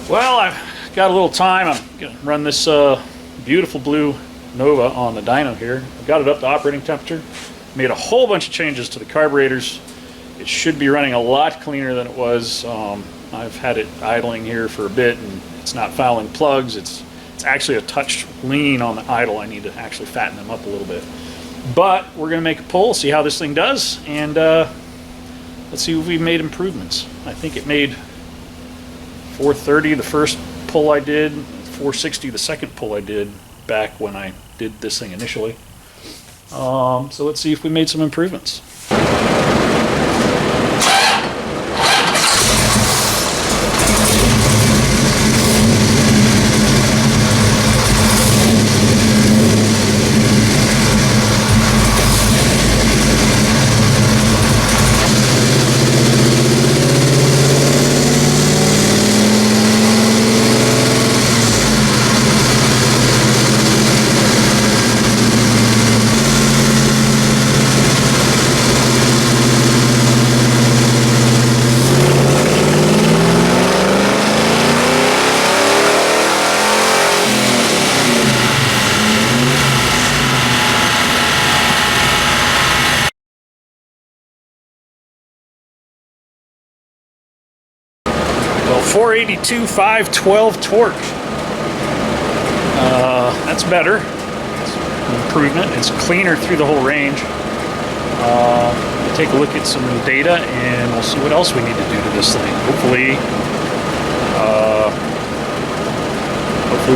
Well, I've got a little time. I'm going to run this beautiful blue Nova on the dyno here. I've got it up to operating temperature. Made a whole bunch of changes to the carburetors. It should be running a lot cleaner than it was. I've had it idling here for a bit and it's not fouling plugs. It's actually a touch lean on the idle. I need to actually fatten them up a little bit. But we're going to make a pull, see how this thing does, and let's see if we've made improvements. I think it made 430 the first pull I did, 460 the second pull I did back when I did this thing initially. So let's see if we made some improvements. Well, 482, 512 torque. That's better. It's an improvement. It's cleaner through the whole range. We'll take a look at some data and we'll see what else we need to do to this thing. Hopefully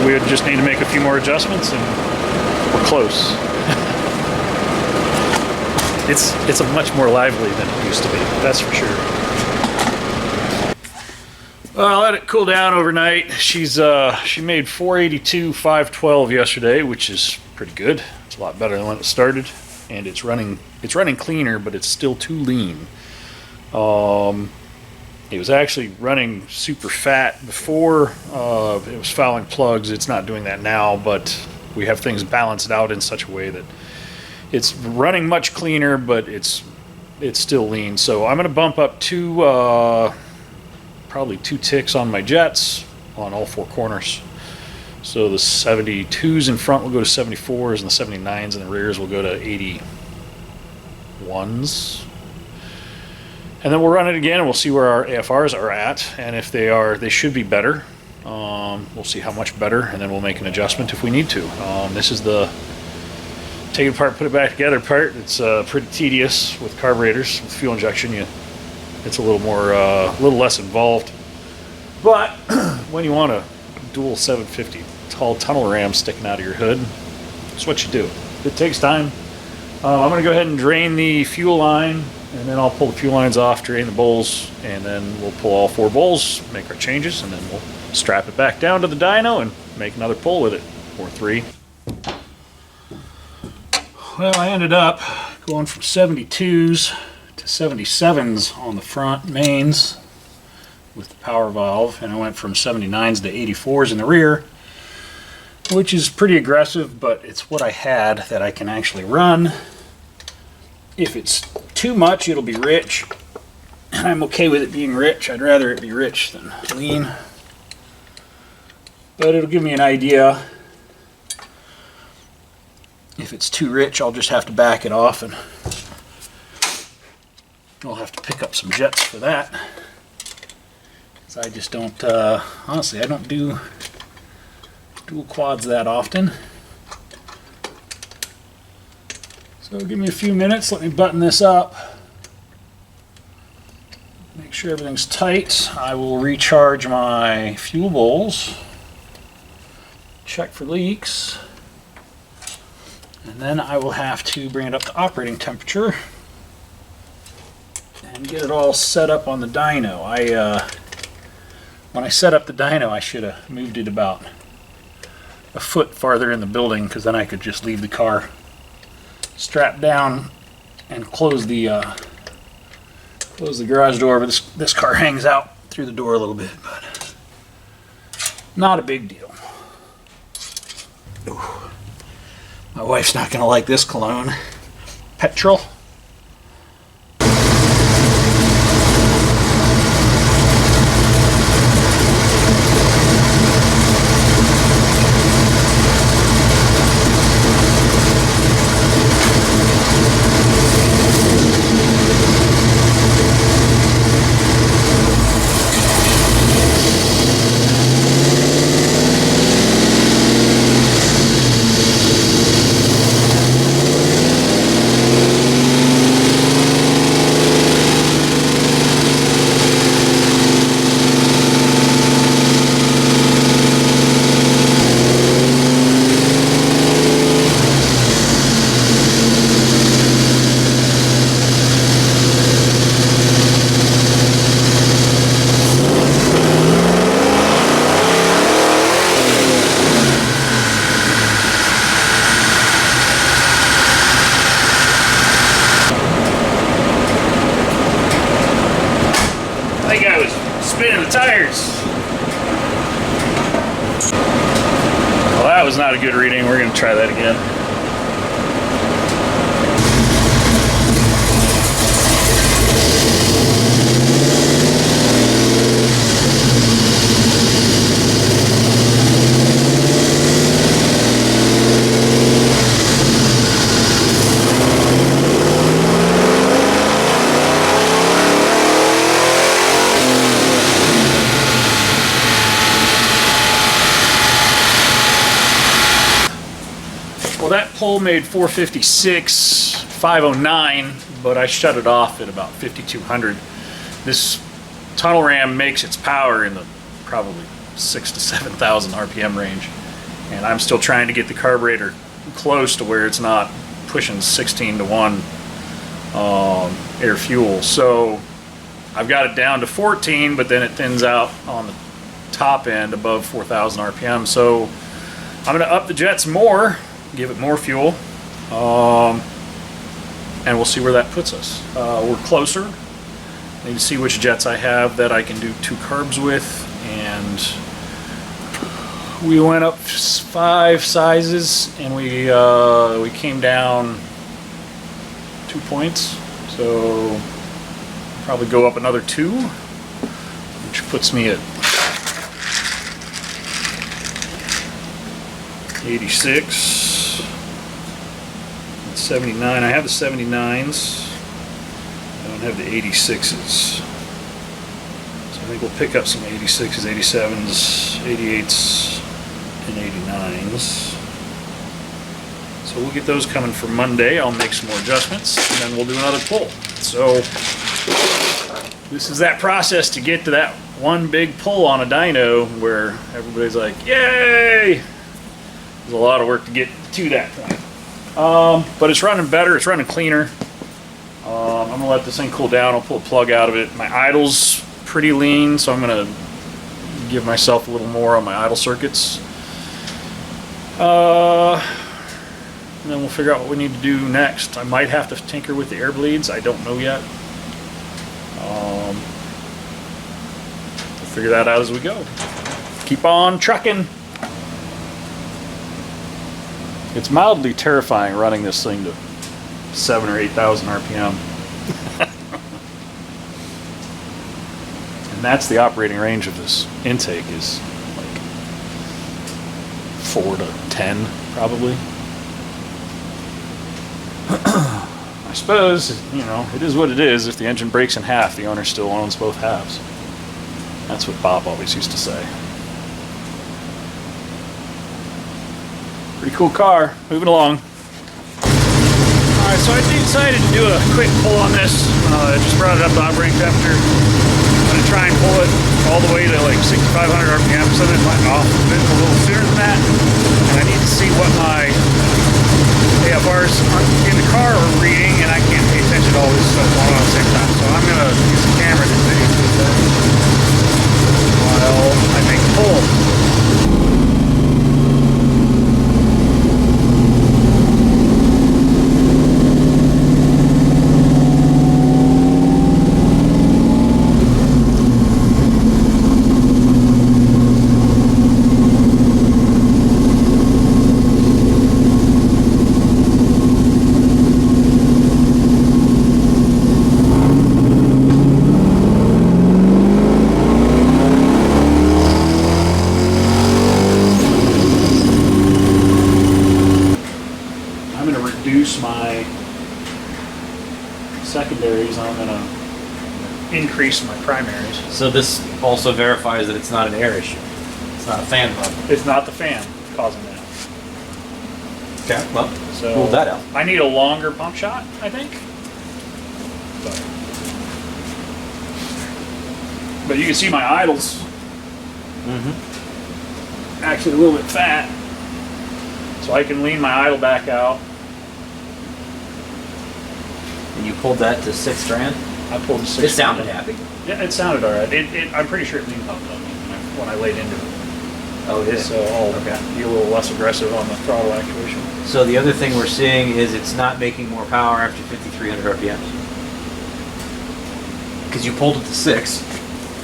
we just need to make a few more adjustments and we're close. It's a much more lively than it used to be, that's for sure. Well, I let it cool down overnight. She made 482, 512 yesterday, which is pretty good. It's a lot better than when it started, and it's running cleaner, but it's still too lean. It was actually running super fat before. It was fouling plugs. It's not doing that now, but we have things balanced out in such a way that it's running much cleaner, but it's still lean. So I'm going to bump up probably 2 ticks on my jets on all 4 corners. So the 72s in front will go to 74s, and the 79s in the rears will go to 81s. And then we'll run it again and we'll see where our AFRs are at, and if they should be better. We'll see how much better, and then we'll make an adjustment if we need to. This is the take it apart, put it back together part. It's pretty tedious with carburetors. With fuel injection, it's a little more, a little less involved. But when you want a dual 750 tall tunnel ram sticking out of your hood, it's what you do. It takes time. I'm going to go ahead and drain the fuel line, and then I'll pull the fuel lines off, drain the bowls, and then we'll pull all 4 bowls, make our changes, and then we'll strap it back down to the dyno and make another pull with it, or 3. Well, I ended up going from 72s to 77s on the front mains with the power valve, and I went from 79s to 84s in the rear, which is pretty aggressive, but it's what I had that I can actually run. If it's too much, it'll be rich, and I'm okay with it being rich. I'd rather it be rich than lean, but it'll give me an idea. If it's too rich, I'll just have to back it off, and I'll have to pick up some jets for that. Because I just don't, honestly, I don't do dual quads that often. So give me a few minutes, let me button this up. Make sure everything's tight. I will recharge my fuel bowls, check for leaks, and then I will have to bring it up to operating temperature and get it all set up on the dyno. When I set up the dyno, I should have moved it about a foot farther in the building, because then I could just leave the car strapped down and close the garage door. But this car hangs out through the door a little bit, but not a big deal. Ooh. My wife's not going to like this cologne. Petrol. That was not a good reading. We're going to try that again. Well, that pull made 456, 509, but I shut it off at about 5200. This tunnel ram makes its power in the probably 6,000 to 7,000 RPM range, and I'm still trying to get the carburetor close to where it's not pushing 16 to 1 air fuel. So I've got it down to 14, but then it thins out on the top end above 4,000 RPM. So I'm going to up the jets more, give it more fuel, and we'll see where that puts us. We're closer. I need to see which jets I have that I can do 2 carbs with, and we went up 5 sizes, and we came down 2 points, so probably go up another 2, which puts me at 86. 79. I have the 79s. I don't have the 86s. So I think we'll pick up some 86s, 87s, 88s, and 89s. So we'll get those coming for Monday. I'll make some more adjustments, and then we'll do another pull. So this is that process to get to that one big pull on a dyno where everybody's like, yay! There's a lot of work to get to that point. But it's running better, it's running cleaner. I'm gonna let this thing cool down. I'll pull a plug out of it. My idle's pretty lean, so I'm gonna give myself a little more on my idle circuits. And then we'll figure out what we need to do next. I might have to tinker with the air bleeds. I don't know yet. We'll figure that out as we go. Keep on trucking. It's mildly terrifying running this thing to 7,000 or 8,000 RPM. And that's the operating range of this intake, is like 4 to 10 probably. I suppose, you know, it is what it is. If the engine breaks in half, the owner still owns both halves. That's what Bob always used to say. Pretty cool car. Moving along. Alright, so I decided to do a quick pull on this. I just brought it up to operating temperature. I'm going to try and pull it all the way to like 6,500 RPM, so that it might off a bit a little sooner than that. And I need to see what my AFRs in the car are reading, and I can't pay attention to all this stuff all at the same time. So I'm going to use the camera to see while I make the pull. My secondaries, I'm going to increase my primaries. So this also verifies that it's not an air issue. It's not a fan problem. It's not the fan causing that. Okay, well, so rule that out. I need a longer pump shot, I think. But you can see my idles. Actually a little bit fat. So I can lean my idle back out. And you pulled that to 6 grand? I pulled 6 grand. It sounded happy. Yeah, it sounded alright. I'm pretty sure it leaned up on me when I laid into it. Oh, it is? So I'll be a little less aggressive on the throttle actuation. So the other thing we're seeing is it's not making more power after 5,300 RPMs. Because you pulled it to 6.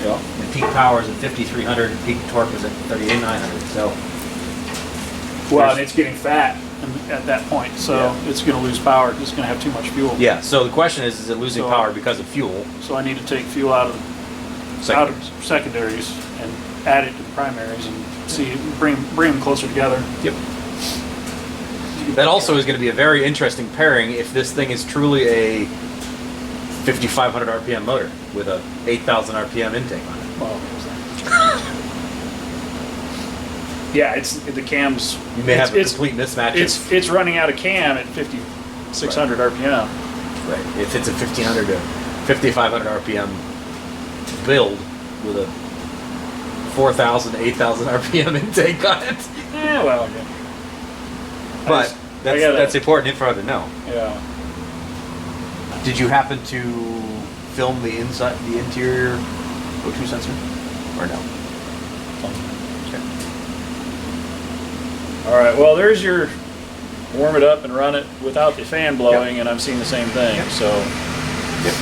Yeah. And peak power is at 5,300, and peak torque was at 38,900. So Well, and it's getting fat at that point, so it's going to lose power. It's going to have too much fuel. Yeah. So the question is it losing power because of fuel? So I need to take fuel out of secondaries and add it to the primaries and bring them closer together. Yep. That also is going to be a very interesting pairing if this thing is truly a 5,500 RPM motor with a 8,000 RPM intake on it. Well, yeah, it's the cams. You may have a complete mismatch. It's running out of cam at 5,600 RPM. Right. If it's a 1,500 to 5,500 RPM build with a 4,000 to 8,000 RPM intake on it. Yeah, well, yeah. But that's important info to know. Yeah. Did you happen to film the interior O2 sensor, or no? Okay. All right. Well, there's your warm it up and run it without the fan blowing, and I'm seeing the same thing. Yep. So. Yep.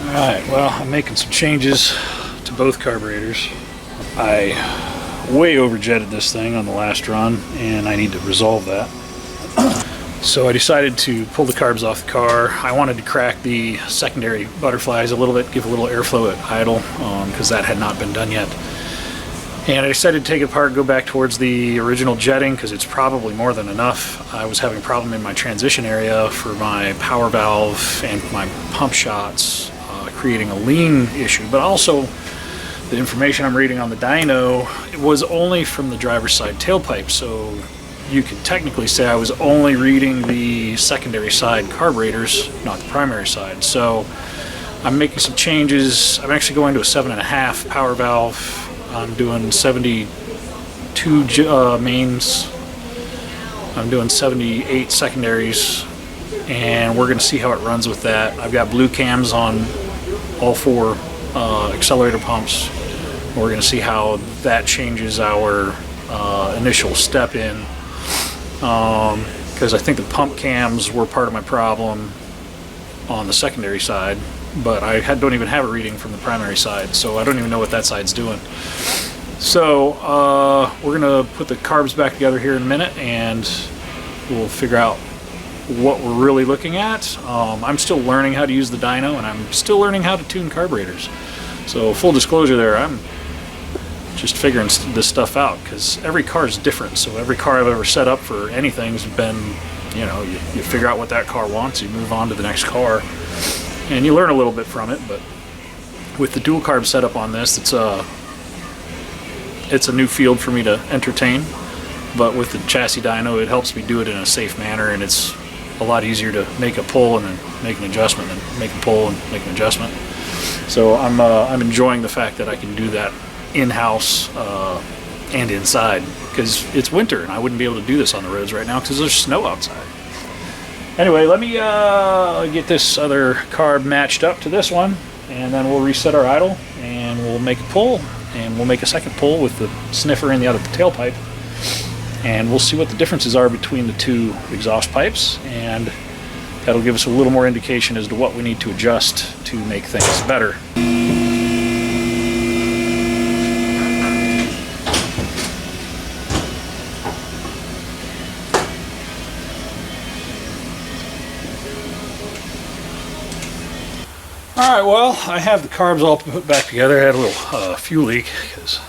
All right. Well, I'm making some changes to both carburetors. I way overjetted this thing on the last run, and I need to resolve that. So I decided to pull the carbs off the car. I wanted to crack the secondary butterflies a little bit, give a little airflow at idle, because that had not been done yet. And I decided to take it apart, go back towards the original jetting, because it's probably more than enough. I was having a problem in my transition area for my power valve and my pump shots, creating a lean issue, but also the information I'm reading on the dyno, it was only from the driver's side tailpipe, so you could technically say I was only reading the secondary side carburetors, not the primary side. So I'm making some changes. I'm actually going to a 7.5 power valve. I'm doing 72 mains. I'm doing 78 secondaries, and we're going to see how it runs with that. I've got blue cams on all 4 accelerator pumps. We're going to see how that changes our initial step in, because I think the pump cams were part of my problem on the secondary side, but I don't even have a reading from the primary side, so I don't even know what that side's doing. So we're going to put the carbs back together here in a minute, and we'll figure out what we're really looking at. I'm still learning how to use the dyno, and I'm still learning how to tune carburetors. So full disclosure there, I'm just figuring this stuff out, because every car is different. So every car I've ever set up for anything's been, you figure out what that car wants, you move on to the next car, and you learn a little bit from it. But with the dual carb setup on this, it's a new field for me to entertain. But with the chassis dyno, it helps me do it in a safe manner, and it's a lot easier to make a pull and then make an adjustment than make a pull and make an adjustment. So I'm enjoying the fact that I can do that in-house and inside, because it's winter and I wouldn't be able to do this on the roads right now because there's snow outside. Anyway, let me get this other carb matched up to this one, and then we'll reset our idle and we'll make a pull, and we'll make a second pull with the sniffer in the other tailpipe, and we'll see what the differences are between the 2 exhaust pipes, and that'll give us a little more indication as to what we need to adjust to make things better. Alright, well, I have the carbs all put back together. I had a little fuel leak, because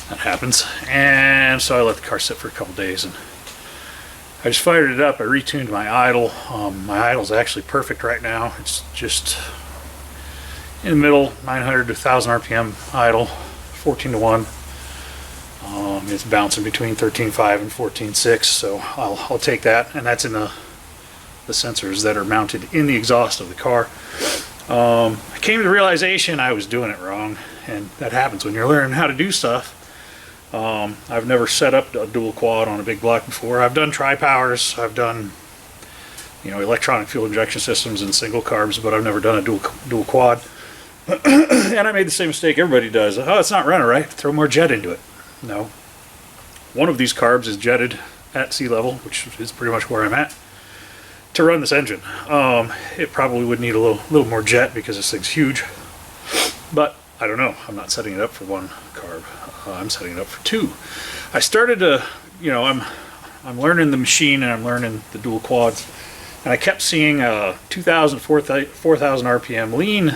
that happens, and so I let the car sit for a couple days, and I just fired it up. I retuned my idle. My idle's actually perfect right now. It's just in the middle, 900 to 1000 RPM idle, 14 to 1. It's bouncing between 13.5 and 14.6, so I'll take that, and that's in the sensors that are mounted in the exhaust of the car. I came to the realization I was doing it wrong, and that happens when you're learning how to do stuff. I've never set up a dual quad on a big block before. I've done tri-powers, I've done electronic fuel injection systems and single carbs, but I've never done a dual quad. And I made the same mistake everybody does. Oh, it's not running right, throw more jet into it. No. One of these carbs is jetted at sea level, which is pretty much where I'm at, to run this engine. It probably would need a little more jet because this thing's huge, but I don't know. I'm not setting it up for 1 carb. I'm setting it up for 2. I started to you know, I'm learning the machine and I'm learning the dual quads, and I kept seeing a 2,000, 4,000 RPM lean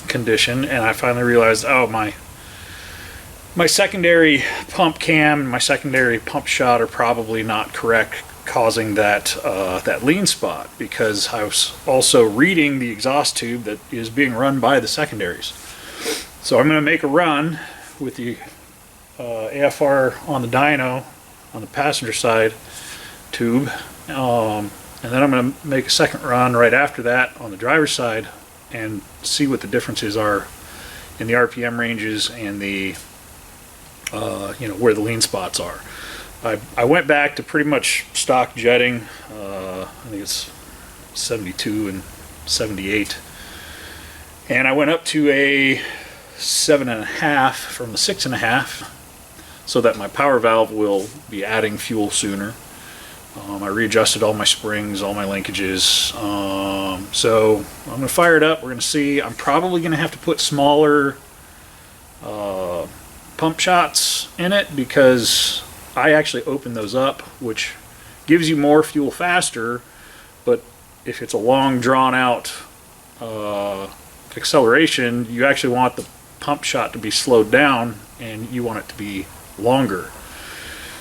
condition, and I finally realized, oh, my secondary pump cam and my secondary pump shot are probably not correct, causing that that lean spot, because I was also reading the exhaust tube that is being run by the secondaries. So I'm going to make a run with the AFR on the dyno on the passenger side tube, and then I'm going to make a second run right after that on the driver's side and see what the differences are in the RPM ranges and the you know, where the lean spots are. I went back to pretty much stock jetting. I think it's 72 and 78, and I went up to a 7.5 from the 6.5, so that my power valve will be adding fuel sooner. I readjusted all my springs, all my linkages. So I'm going to fire it up. We're going to see. I'm probably going to have to put smaller pump shots in it, because I actually open those up, which gives you more fuel faster, but if it's a long drawn out acceleration, you actually want the pump shot to be slowed down and you want it to be longer.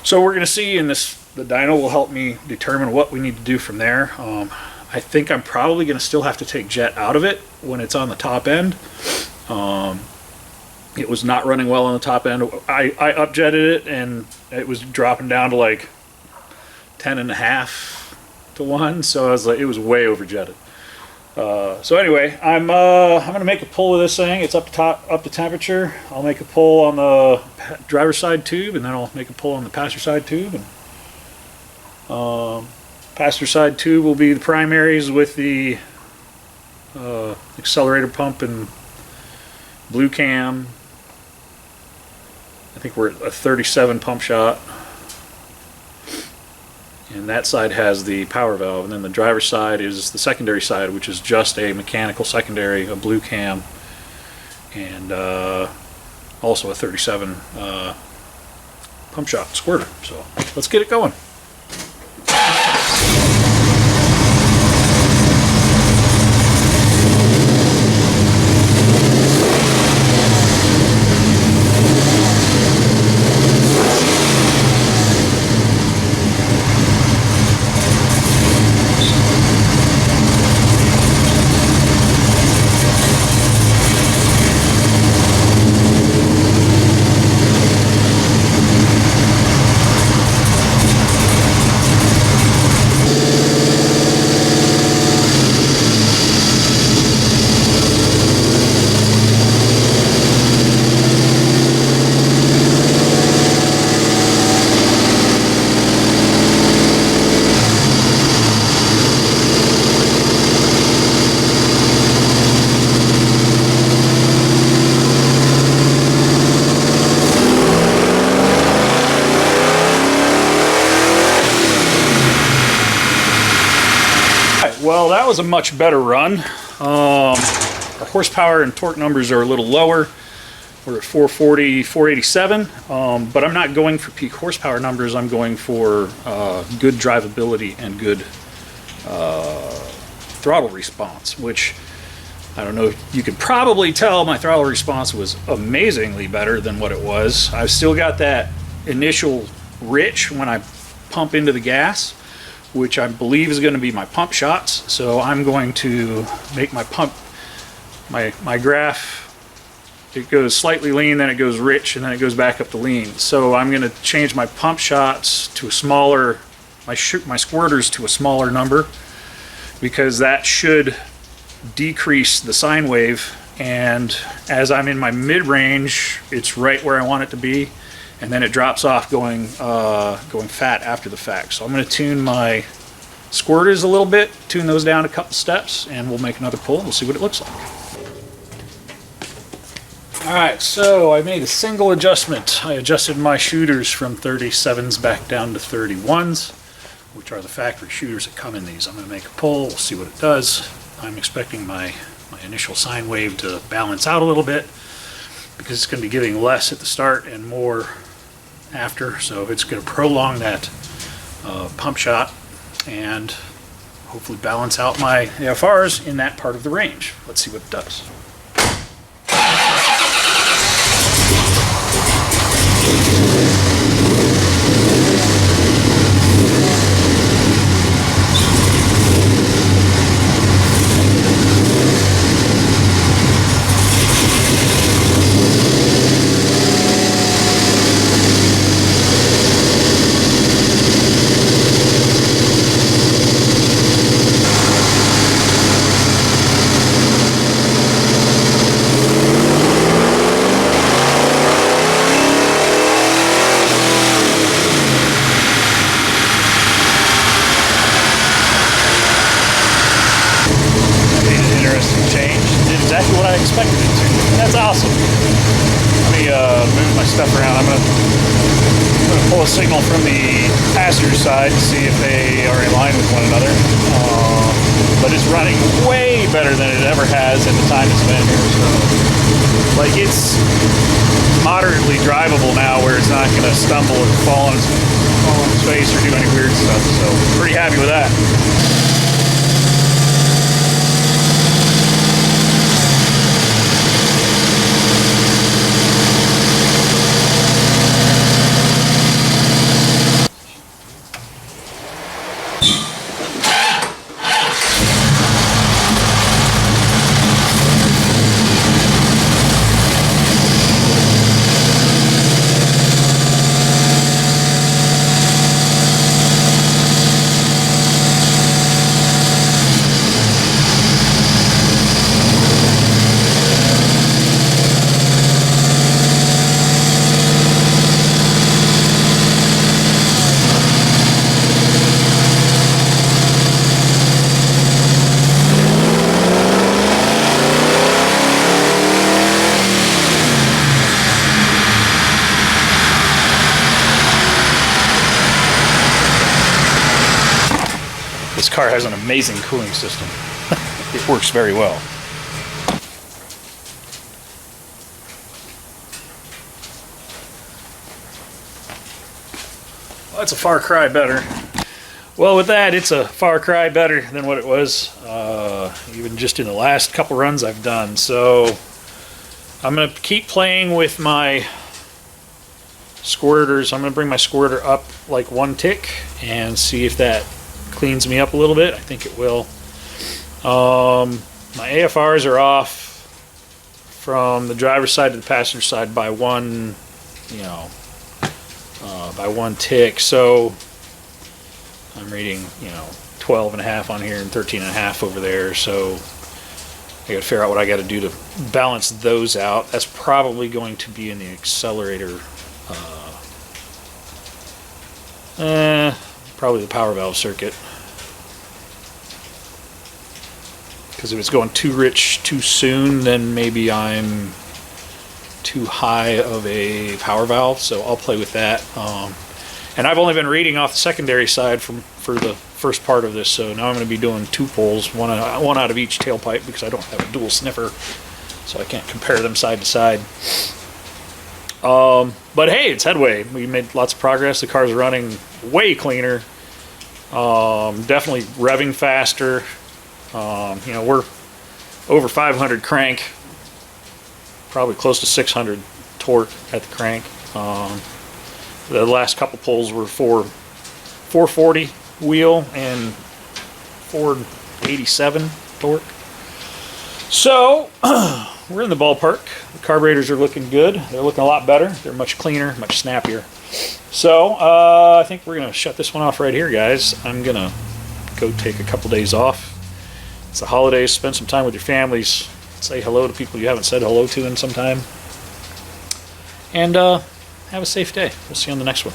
So we're going to see, and the dyno will help me determine what we need to do from there. I think I'm probably going to still have to take jet out of it when it's on the top end. It was not running well on the top end. I upjetted it and it was dropping down to like 10.5 to 1, so I was like, it was way overjetted. So anyway, I'm gonna make a pull with this thing. It's up to temperature. I'll make a pull on the driver's side tube, and then I'll make a pull on the passenger side tube. And passenger side tube will be the primaries with the accelerator pump and blue cam. I think we're at a 37 pump shot, and that side has the power valve, and then the driver's side is the secondary side, which is just a mechanical secondary, a blue cam, and also a 37 pump shot squirter. So let's get it going. Well, that was a much better run. Our horsepower and torque numbers are a little lower. We're at 440, 487, but I'm not going for peak horsepower numbers. I'm going for good drivability and good throttle response, which I don't know, you could probably tell my throttle response was amazingly better than what it was. I've still got that initial rich when I pump into the gas, which I believe is going to be my pump shots. So I'm going to make my pump, my graph, it goes slightly lean, then it goes rich, and then it goes back up to lean. So I'm going to change my pump shots to a smaller, my squirters to a smaller number, because that should decrease the sine wave. And as I'm in my mid-range, it's right where I want it to be, and then it drops off going fat after the fact. So I'm going to tune my squirters a little bit, tune those down a couple steps, and we'll make another pull. We'll see what it looks like. Alright, so I made a single adjustment. I adjusted my shooters from 37s back down to 31s, which are the factory shooters that come in these. I'm going to make a pull, we'll see what it does. I'm expecting my initial sine wave to balance out a little bit, because it's going to be giving less at the start and more after, so it's going to prolong that pump shot and hopefully balance out my AFRs in that part of the range. Let's see what it does. Exactly what I expected it to. That's awesome. Let me move my stuff around. I'm gonna pull a signal from the passenger side to see if they are in line with one another. But it's running way better than it ever has in the time it's been here. So, like, it's moderately drivable now, where it's not gonna stumble or fall on its face or do any weird stuff. So, pretty happy with that. This car has an amazing cooling system. It works very well. Well, that's a far cry better. Well, with that, it's a far cry better than what it was, even just in the last couple runs I've done. So I'm going to keep playing with my squirters. I'm going to bring my squirter up like one tick and see if that cleans me up a little bit. I think it will. My AFRs are off from the driver's side to the passenger side by one, by one tick. So I'm reading, 12.5 on here and 13.5 over there. So I got to figure out what I got to do to balance those out. That's probably going to be in the accelerator. Probably the power valve circuit. Because if it's going too rich too soon, then maybe I'm too high of a power valve. So I'll play with that. And I've only been reading off the secondary side for the first part of this. So now I'm going to be doing two pulls, one out of each tailpipe, because I don't have a dual sniffer, so I can't compare them side to side. But hey, it's headway. We made lots of progress. The car's running way cleaner. Definitely revving faster. We're over 500 crank, probably close to 600 torque at the crank. The last couple pulls were 440 wheel and 487 torque. So we're in the ballpark. The carburetors are looking good. They're looking a lot better. They're much cleaner, much snappier. So I think we're going to shut this one off right here, guys. I'm going to go take a couple days off. It's the holidays. Spend some time with your families. Say hello to people you haven't said hello to in some time. And have a safe day. We'll see you on the next one.